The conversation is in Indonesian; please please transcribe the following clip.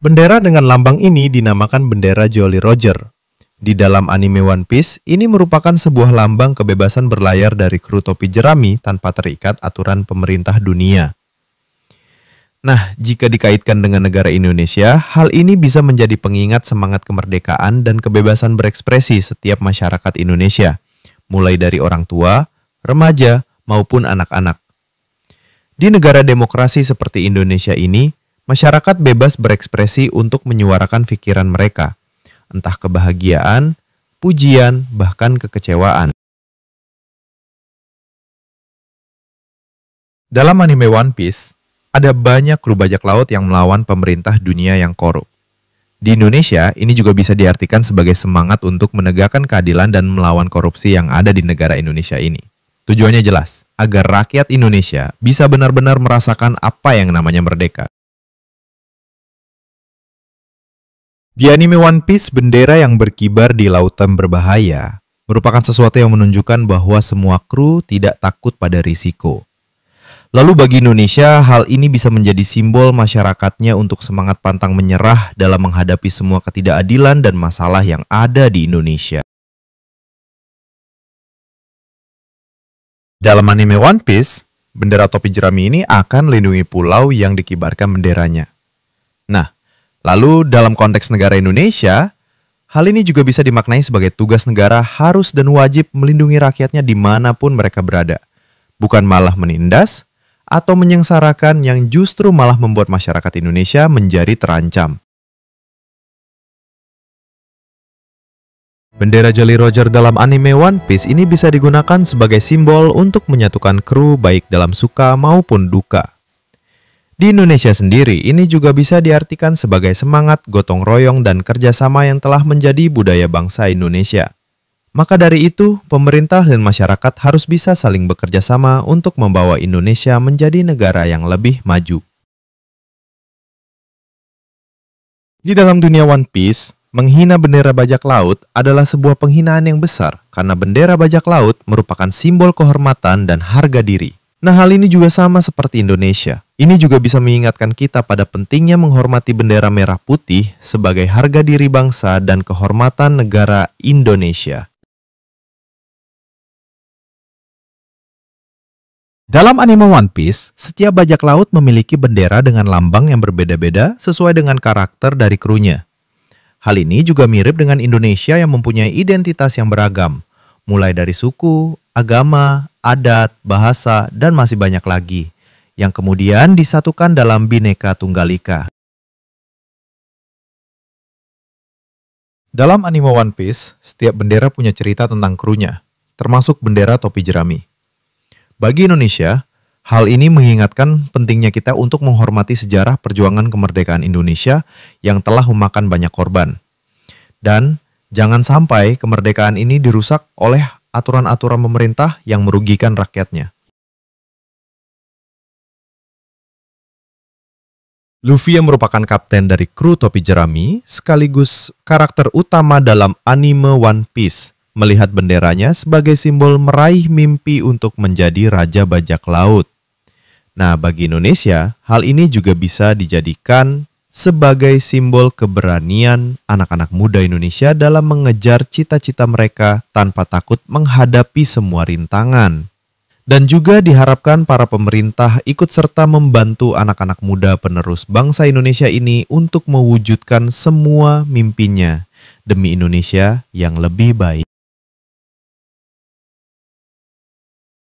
Bendera dengan lambang ini dinamakan bendera Jolly Roger. Di dalam anime One Piece, ini merupakan sebuah lambang kebebasan berlayar dari kru topi jerami tanpa terikat aturan pemerintah dunia. Nah, jika dikaitkan dengan negara Indonesia, hal ini bisa menjadi pengingat semangat kemerdekaan dan kebebasan berekspresi setiap masyarakat Indonesia, mulai dari orang tua, remaja, maupun anak-anak. Di negara demokrasi seperti Indonesia ini, masyarakat bebas berekspresi untuk menyuarakan pikiran mereka, entah kebahagiaan, pujian, bahkan kekecewaan. Dalam anime One Piece, ada banyak kru bajak laut yang melawan pemerintah dunia yang korup. Di Indonesia, ini juga bisa diartikan sebagai semangat untuk menegakkan keadilan dan melawan korupsi yang ada di negara Indonesia ini. Tujuannya jelas, agar rakyat Indonesia bisa benar-benar merasakan apa yang namanya merdeka. Di anime One Piece, bendera yang berkibar di lautan berbahaya merupakan sesuatu yang menunjukkan bahwa semua kru tidak takut pada risiko. Lalu bagi Indonesia, hal ini bisa menjadi simbol masyarakatnya untuk semangat pantang menyerah dalam menghadapi semua ketidakadilan dan masalah yang ada di Indonesia. Dalam anime One Piece, bendera topi jerami ini akan melindungi pulau yang dikibarkan benderanya. Nah, lalu dalam konteks negara Indonesia, hal ini juga bisa dimaknai sebagai tugas negara harus dan wajib melindungi rakyatnya dimanapun mereka berada. Bukan malah menindas atau menyengsarakan yang justru malah membuat masyarakat Indonesia menjadi terancam. Bendera Jolly Roger dalam anime One Piece ini bisa digunakan sebagai simbol untuk menyatukan kru baik dalam suka maupun duka. Di Indonesia sendiri, ini juga bisa diartikan sebagai semangat gotong royong dan kerjasama yang telah menjadi budaya bangsa Indonesia. Maka dari itu, pemerintah dan masyarakat harus bisa saling bekerja sama untuk membawa Indonesia menjadi negara yang lebih maju. Di dalam dunia One Piece, menghina bendera bajak laut adalah sebuah penghinaan yang besar karena bendera bajak laut merupakan simbol kehormatan dan harga diri. Nah, hal ini juga sama seperti Indonesia. Ini juga bisa mengingatkan kita pada pentingnya menghormati bendera merah putih sebagai harga diri bangsa dan kehormatan negara Indonesia. Dalam anime One Piece, setiap bajak laut memiliki bendera dengan lambang yang berbeda-beda sesuai dengan karakter dari krunya. Hal ini juga mirip dengan Indonesia yang mempunyai identitas yang beragam, mulai dari suku, agama, adat, bahasa, dan masih banyak lagi, yang kemudian disatukan dalam Bhinneka Tunggal Ika. Dalam anime One Piece, setiap bendera punya cerita tentang krunya, termasuk bendera topi jerami. Bagi Indonesia, hal ini mengingatkan pentingnya kita untuk menghormati sejarah perjuangan kemerdekaan Indonesia yang telah memakan banyak korban. Dan jangan sampai kemerdekaan ini dirusak oleh aturan-aturan pemerintah yang merugikan rakyatnya. Luffy yang merupakan kapten dari kru topi jerami, sekaligus karakter utama dalam anime One Piece, melihat benderanya sebagai simbol meraih mimpi untuk menjadi raja bajak laut. Nah, bagi Indonesia, hal ini juga bisa dijadikan sebagai simbol keberanian anak-anak muda Indonesia dalam mengejar cita-cita mereka tanpa takut menghadapi semua rintangan. Dan juga diharapkan para pemerintah ikut serta membantu anak-anak muda penerus bangsa Indonesia ini untuk mewujudkan semua mimpinya demi Indonesia yang lebih baik.